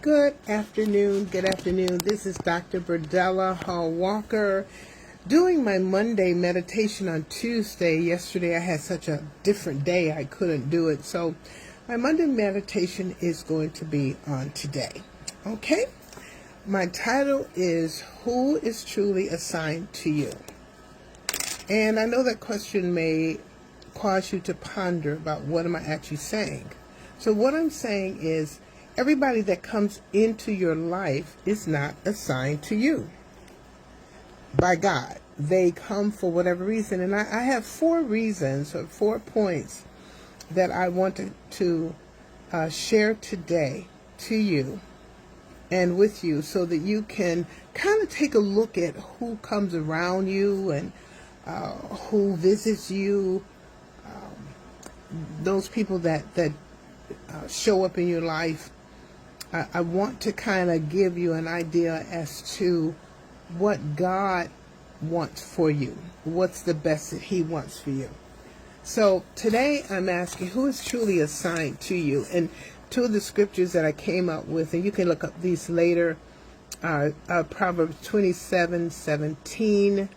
Good afternoon. Good afternoon. This is Dr. Birdella Hall Walker doing my Monday meditation on Tuesday. Yesterday I had such a different day I couldn't do it. So my Monday meditation is going to be on today. Okay? My title is Who is Truly Assigned to You? And I know that question may cause you to ponder about what am I actually saying. So what I'm saying is everybody that comes into your life is not assigned to you by God. They come for whatever reason. And I have 4 reasons or 4 points that I wanted to share today to you and with you so that you can kind of take a look at who comes around you and who visits you, those people that show up in your life. I want to kind of give you an idea as to what God wants for you. What's the best that He wants for you. So today I'm asking, who is truly assigned to you? And 2 of the scriptures that I came up with, and you can look up these later, are Proverbs 27:17,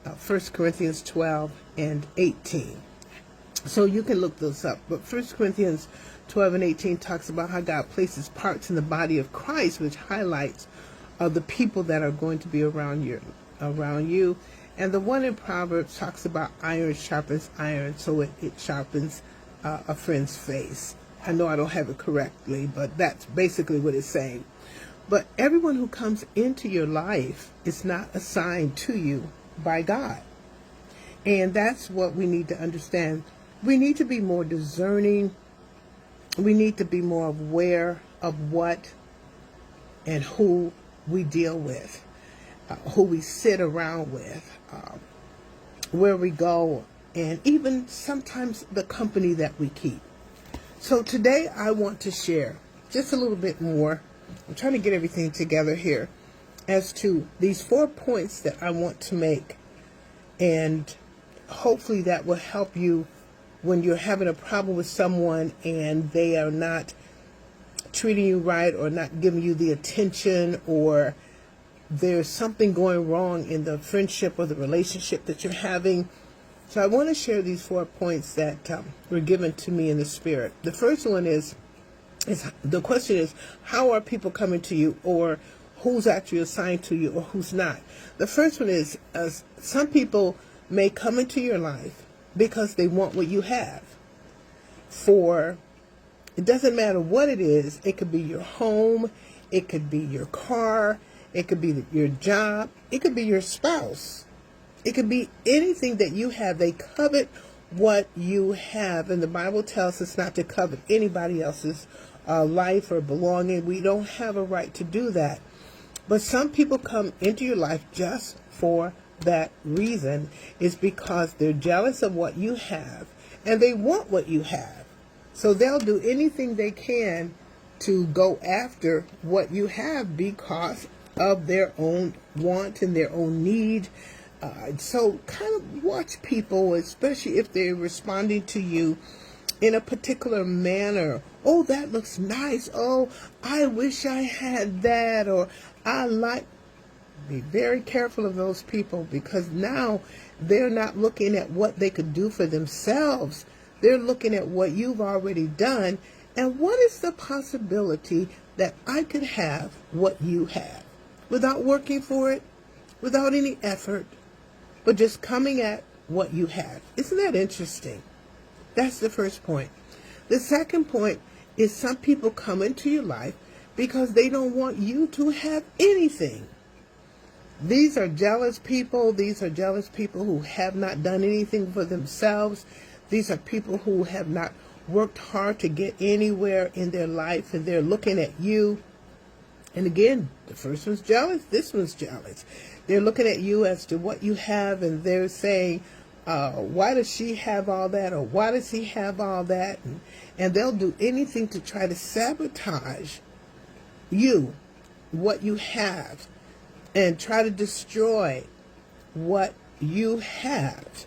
1 Corinthians 12, and 18. So you can look those up. But 1 Corinthians 12 and 18 talks about how God places parts in the body of Christ, which highlights the people that are going to be around you. And the one in Proverbs talks about iron sharpens iron, so it sharpens a friend's face. I know I don't have it correctly, but that's basically what it's saying. But everyone who comes into your life is not assigned to you by God. And that's what we need to understand. We need to be more discerning. We need to be more aware of what and who we deal with, who we sit around with, where we go, and even sometimes the company that we keep. So today I want to share just a little bit more. I'm trying to get everything together here as to these 4 points that I want to make. And hopefully that will help you when you're having a problem with someone and they are not treating you right or not giving you the attention, or there's something going wrong in the friendship or the relationship that you're having. So I want to share these 4 points that were given to me in the Spirit. The first one is the question is, how are people coming to you, or who's actually assigned to you or who's not? The first one is some people may come into your life because they want what you have. It doesn't matter what it is. It could be your home, it could be your car, it could be your job, it could be your spouse. It could be anything that you have. They covet what you have. And the Bible tells us not to covet anybody else's life or belonging. We don't have a right to do that. But some people come into your life just for that reason. Is because they're jealous of what you have and they want what you have. So they'll do anything they can to go after what you have because of their own want and their own need. So kind of watch people, especially if they're responding to you in a particular manner. Oh, that looks nice. Oh, I wish I had that. Or be very careful of those people, because now they're not looking at what they could do for themselves. They're looking at what you've already done. And what is the possibility that I could have what you have without working for it, without any effort, but just coming at what you have? Isn't that interesting? That's the first point. The second point is some people come into your life because they don't want you to have anything. These are jealous people. These are jealous people who have not done anything for themselves. These are people who have not worked hard to get anywhere in their life, and they're looking at you. And again, the first one's jealous, this one's jealous. They're looking at you as to what you have, and they're saying, why does she have all that, or why does he have all that? And they'll do anything to try to sabotage you, what you have, and try to destroy what you have.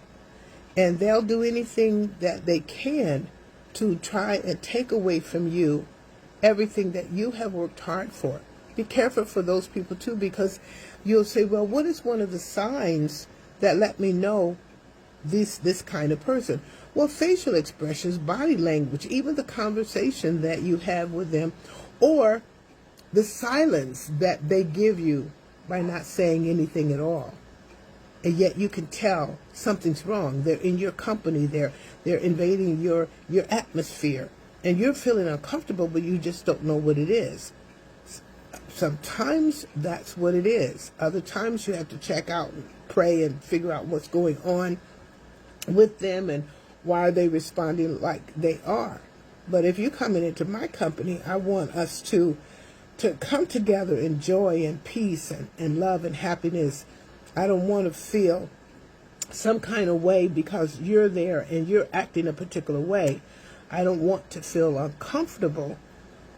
And they'll do anything that they can to try and take away from you everything that you have worked hard for. Be careful for those people too, because you'll say, well, what is one of the signs that let me know this kind of person? Well, facial expressions, body language, even the conversation that you have with them, or the silence that they give you by not saying anything at all. And yet you can tell something's wrong. They're in your company, they're invading your atmosphere, and you're feeling uncomfortable, but you just don't know what it is. Sometimes that's what it is. Other times you have to check out and pray and figure out what's going on with them and why are they responding like they are. But if you're coming into my company, I want us to come together in joy and peace and love and happiness. I don't want to feel some kind of way because you're there and you're acting a particular way. I don't want to feel uncomfortable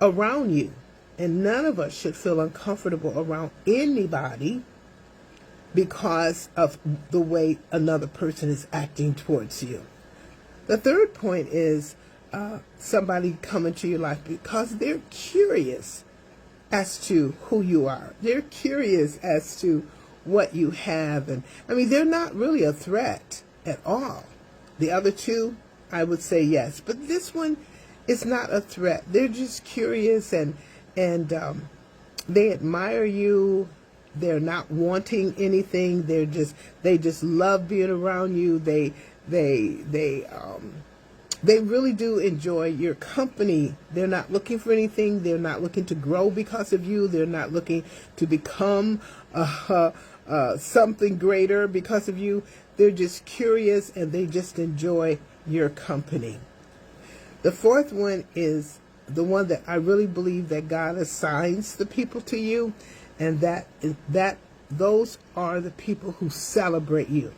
around you. And none of us should feel uncomfortable around anybody because of the way another person is acting towards you. The third point is somebody coming to your life because they're curious as to who you are. They're curious as to what you have. And I mean, they're not really a threat at all. The other two, I would say yes. But this one is not a threat. They're just curious and they admire you. They're not wanting anything. They just love being around you. They really do enjoy your company. They're not looking for anything. They're not looking to grow because of you. They're not looking to become something greater because of you. They're just curious and they just enjoy your company. The fourth one is the one that I really believe that God assigns the people to you, and those are the people who celebrate you.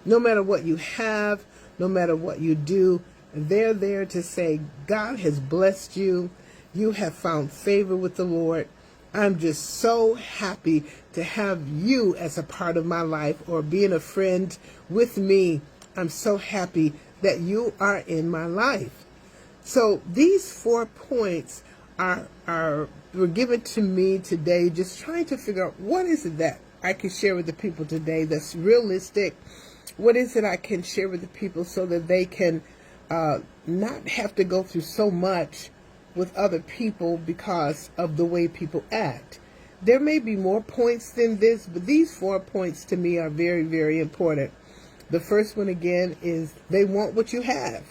No matter what you have, no matter what you do, they're there to say, God has blessed you. You have found favor with the Lord. I'm just so happy to have you as a part of my life or being a friend with me. I'm so happy that you are in my life. So these 4 points were given to me today, just trying to figure out what is it that I can share with the people today that's realistic. What is it I can share with the people so that they can not have to go through so much with other people because of the way people act. There may be more points than this, but these 4 points to me are very, very important. The first one, again, is they want what you have.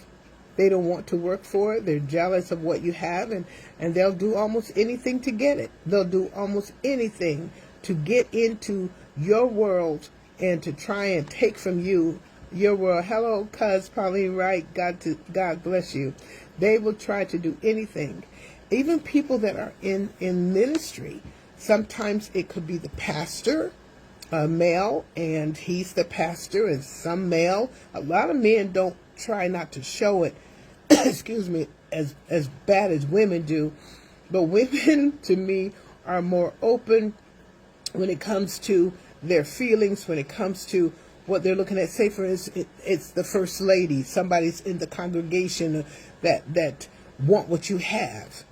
They don't want to work for it. They're jealous of what you have, and they'll do almost anything to get it. They'll do almost anything to get into your world and to try and take from you your world. Hello, cuz Pauline Wright. God bless you. They will try to do anything. Even people that are in ministry. Sometimes it could be the pastor, a male, and he's the pastor, and some male. A lot of men don't try not to show it, excuse me, as bad as women do. But women, to me, are more open when it comes to their feelings, when it comes to what they're looking at. Say, for instance, it's the first lady. Somebody's in the congregation that want what you have.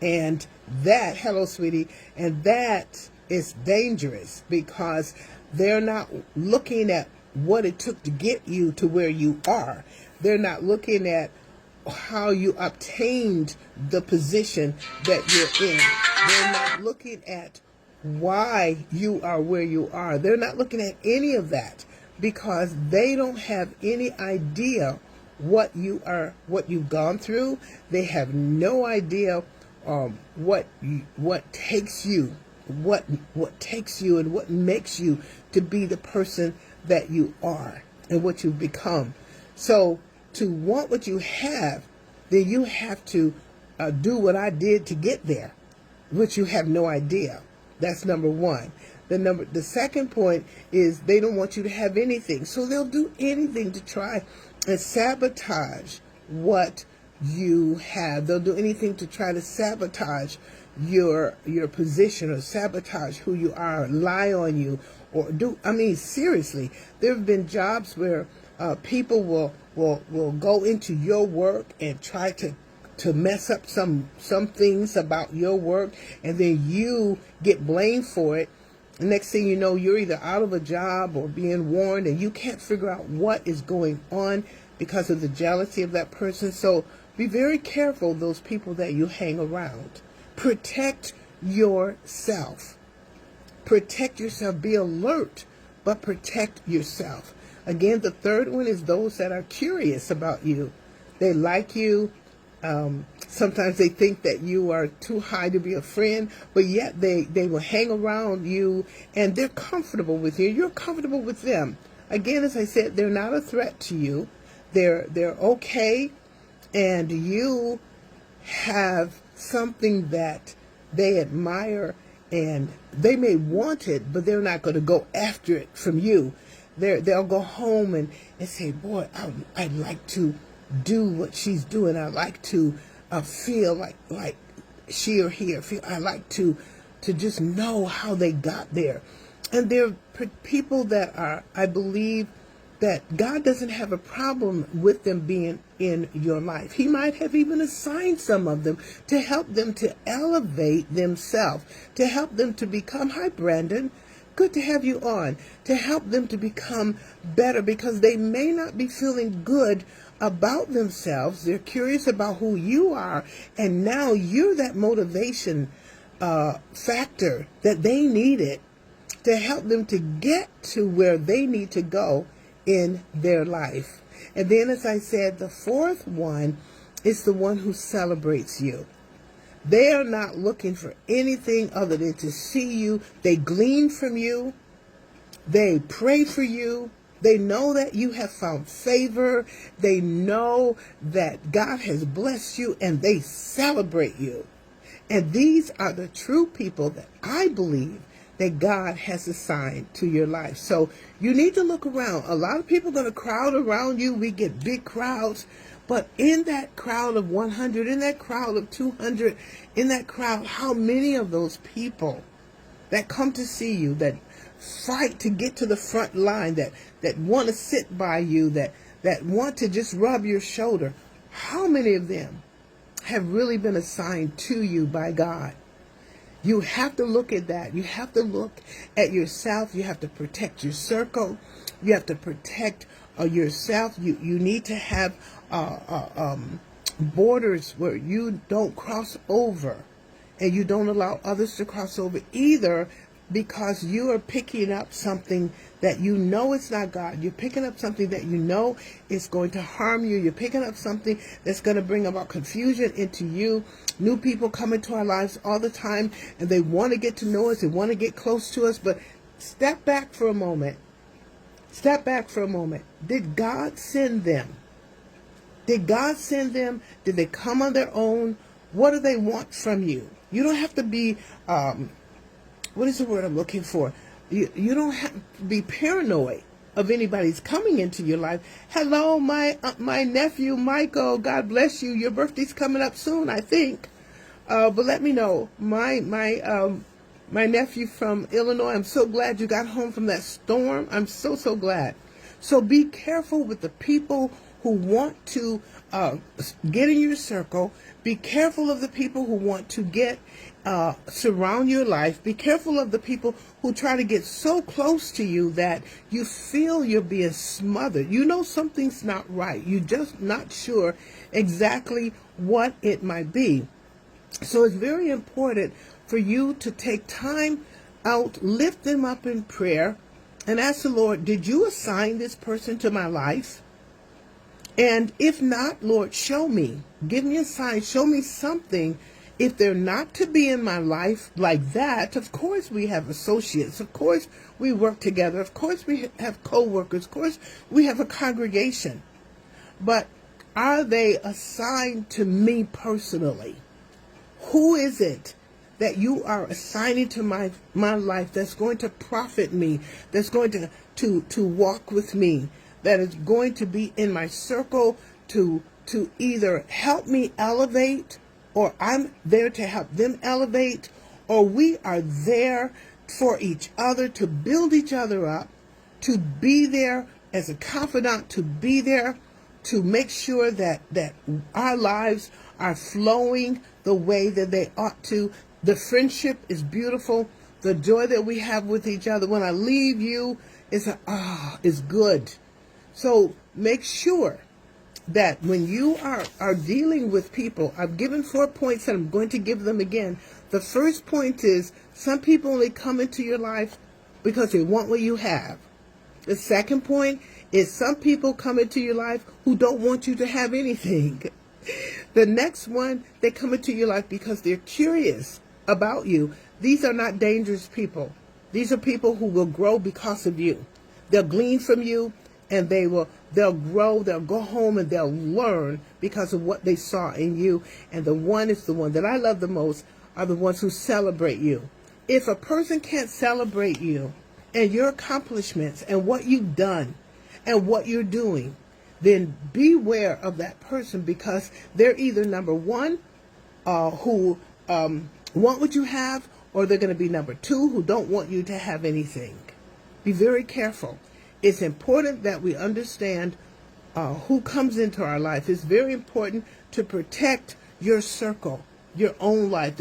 And that, hello, sweetie, and that is dangerous because they're not looking at what it took to get you to where you are. They're not looking at how you obtained the position that you're in. They're not looking at why you are where you are. They're not looking at any of that because they don't have any idea what you've gone through. They have no idea what takes you and what makes you to be the person that you are and what you've become. So to want what you have, then you have to do what I did to get there, which you have no idea. That's number one. The second point is they don't want you to have anything. So they'll do anything to try and sabotage what you have. They'll do anything to try to sabotage your position or sabotage who you are, lie on you, or seriously, there have been jobs where people will go into your work and try to mess up some things about your work, and then you get blamed for it. The next thing you know, you're either out of a job or being warned, and you can't figure out what is going on because of the jealousy of that person. So be very careful, those people that you hang around. Protect yourself. Protect yourself. Be alert, but protect yourself. Again, the third one is those that are curious about you. They like you. Sometimes they think that you are too high to be a friend, but yet they will hang around you, and they're comfortable with you. You're comfortable with them. Again, as I said, they're not a threat to you. They're okay, and you have something that they admire, and they may want it, but they're not going to go after it from you. They'll go home and say, boy, I'd like to do what she's doing. I like to feel like she or he, or feel. I like to just know how they got there. And they're people that are, I believe, that God doesn't have a problem with them being in your life. He might have even assigned some of them to help them to elevate themselves, to help them to become, hi Brandon, good to have you on, to help them to become better, because they may not be feeling good about themselves. They're curious about who you are, and now you're that motivation factor that they needed to help them to get to where they need to go in their life. And then, as I said, the fourth one is the one who celebrates you. They are not looking for anything other than to see you. They glean from you. They pray for you. They know that you have found favor. They know that God has blessed you, and they celebrate you. And these are the true people that I believe that God has assigned to your life. So you need to look around. A lot of people are going to crowd around you. We get big crowds. But in that crowd of 100, in that crowd of 200, in that crowd, how many of those people that come to see you, that fight to get to the front line, that want to sit by you, that want to just rub your shoulder, how many of them have really been assigned to you by God? You have to look at that. You have to look at yourself. You have to protect your circle. You have to protect yourself. You need to have borders where you don't cross over, and you don't allow others to cross over either, because you are picking up something that you know is not God. You're picking up something that you know is going to harm you. You're picking up something that's going to bring about confusion into you. New people come into our lives all the time, and they want to get to know us. They want to get close to us. But step back for a moment. Step back for a moment. Did God send them? Did God send them? Did they come on their own? What do they want from you? You don't have to be, what is the word I'm looking for? You don't have to be paranoid of anybody's coming into your life. Hello, my nephew, Michael. God bless you. Your birthday's coming up soon, I think. But let me know. My nephew from Illinois, I'm so glad you got home from that storm. I'm so glad. So be careful with the people who want to get in your circle. Be careful of the people who want to get surround your life. Be careful of the people who try to get so close to you that you feel you're being smothered. You know something's not right. You're just not sure exactly what it might be. So it's very important for you to take time out, lift them up in prayer, and ask the Lord, did you assign this person to my life? And if not, Lord, show me. Give me a sign. Show me something. If they're not to be in my life like that, of course we have associates. Of course we work together. Of course we have co-workers. Of course we have a congregation. But are they assigned to me personally? Who is it that you are assigning to my life that's going to profit me, that's going to walk with me, that is going to be in my circle to either help me elevate, or I'm there to help them elevate, or we are there for each other to build each other up, to be there as a confidant, to be there to make sure that our lives are flowing the way that they ought to. The friendship is beautiful. The joy that we have with each other. When I leave you, it's good. So make sure that when you are dealing with people, I've given 4 points and I'm going to give them again. The first point is some people only come into your life because they want what you have. The second point is some people come into your life who don't want you to have anything. The next one, they come into your life because they're curious about you. These are not dangerous people. These are people who will grow because of you. They'll glean from you, and they'll grow, they'll go home, and they'll learn because of what they saw in you. And the one that I love the most are the ones who celebrate you. If a person can't celebrate you and your accomplishments and what you've done and what you're doing, then beware of that person, because they're either number one, who want what you have, or they're going to be number two, who don't want you to have anything. Be very careful. It's important that we understand who comes into our life. It's very important to protect your circle, your own life.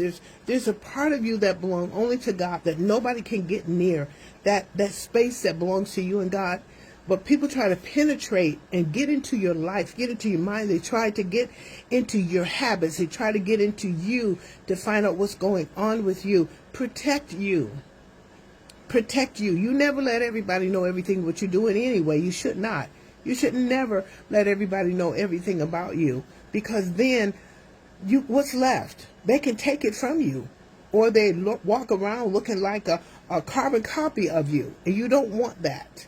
There's a part of you that belongs only to God, that nobody can get near, that space that belongs to you and God. But people try to penetrate and get into your life, get into your mind. They try to get into your habits. They try to get into you to find out what's going on with you. Protect you. Protect you. You never let everybody know everything what you're doing anyway. You should not. You should never let everybody know everything about you, because then what's left? They can take it from you, or they walk around looking like a carbon copy of you, and you don't want that.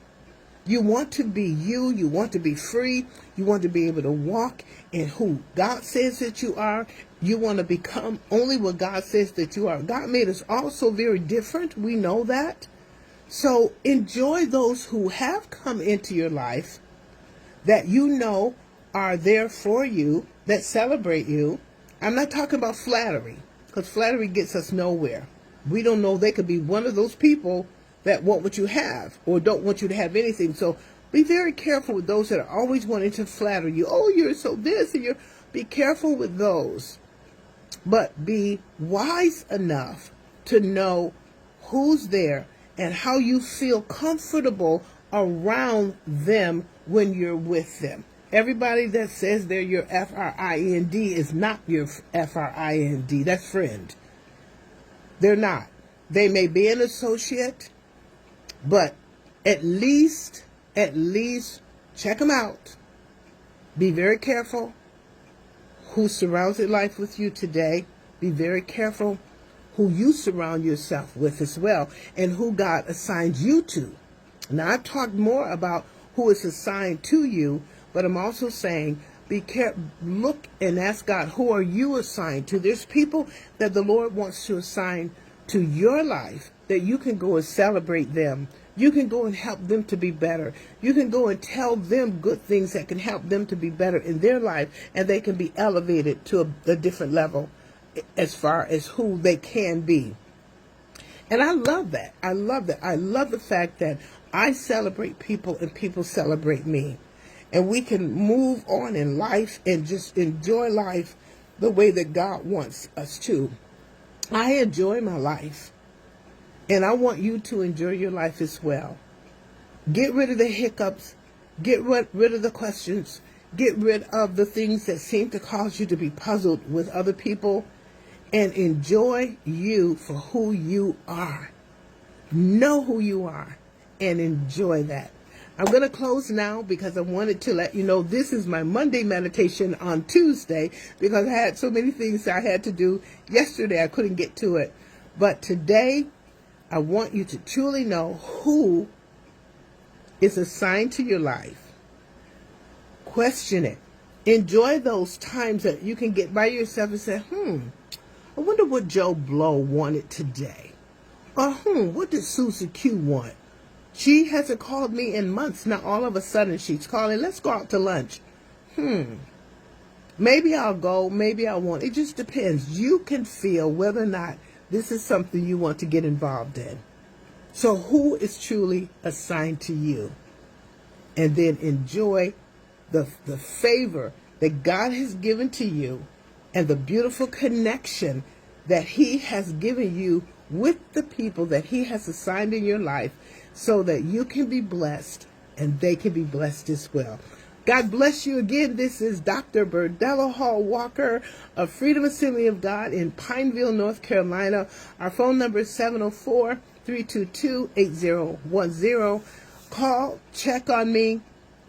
You want to be you. You want to be free. You want to be able to walk in who God says that you are. You want to become only what God says that you are. God made us all so very different. We know that. So enjoy those who have come into your life that you know are there for you, that celebrate you. I'm not talking about flattery, because flattery gets us nowhere. We don't know, they could be one of those people that want what you have or don't want you to have anything. So be very careful with those that are always wanting to flatter you. Oh, you're so this, and be careful with those. But be wise enough to know who's there and how you feel comfortable around them when you're with them. Everybody that says they're your friend is not your friend. That's friend. They're not. They may be an associate, but at least check them out. Be very careful who surrounds their life with you today. Be very careful who you surround yourself with as well, and who God assigns you to. Now, I've talked more about who is assigned to you, but I'm also saying be careful. Look and ask God, who are you assigned to? There's people that the Lord wants to assign to your life that you can go and celebrate them. You can go and help them to be better. You can go and tell them good things that can help them to be better in their life, and they can be elevated to a different level as far as who they can be. And I love that. I love that. I love the fact that I celebrate people and people celebrate me. And we can move on in life and just enjoy life the way that God wants us to. I enjoy my life, and I want you to enjoy your life as well. Get rid of the hiccups. Get rid of the questions. Get rid of the things that seem to cause you to be puzzled with other people, and enjoy you for who you are. Know who you are and enjoy that. I'm going to close now because I wanted to let you know this is my Monday meditation on Tuesday, because I had so many things I had to do yesterday. I couldn't get to it. But today, I want you to truly know who is assigned to your life. Question it. Enjoy those times that you can get by yourself and say, I wonder what Joe Blow wanted today. Or, what did Susie Q want? She hasn't called me in months. Now, all of a sudden, she's calling. Let's go out to lunch. Maybe I'll go. Maybe I won't. It just depends. You can feel whether or not this is something you want to get involved in. So who is truly assigned to you? And then enjoy the favor that God has given to you, and the beautiful connection that He has given you with the people that He has assigned in your life so that you can be blessed and they can be blessed as well. God bless you again. This is Dr. Birdella Hall Walker of Freedom Assembly of God in Pineville, North Carolina. Our phone number is 704-322-8010. Call, check on me,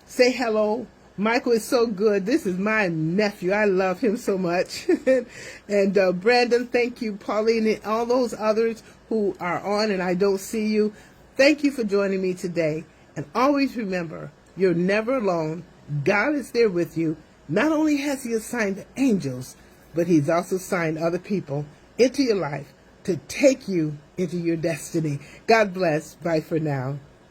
say hello. Michael is so good. This is my nephew. I love him so much. And Brandon, thank you. Pauline and all those others who are on and I don't see you. Thank you for joining me today. And always remember, you're never alone. God is there with you. Not only has He assigned angels, but He's also assigned other people into your life to take you into your destiny. God bless. Bye for now.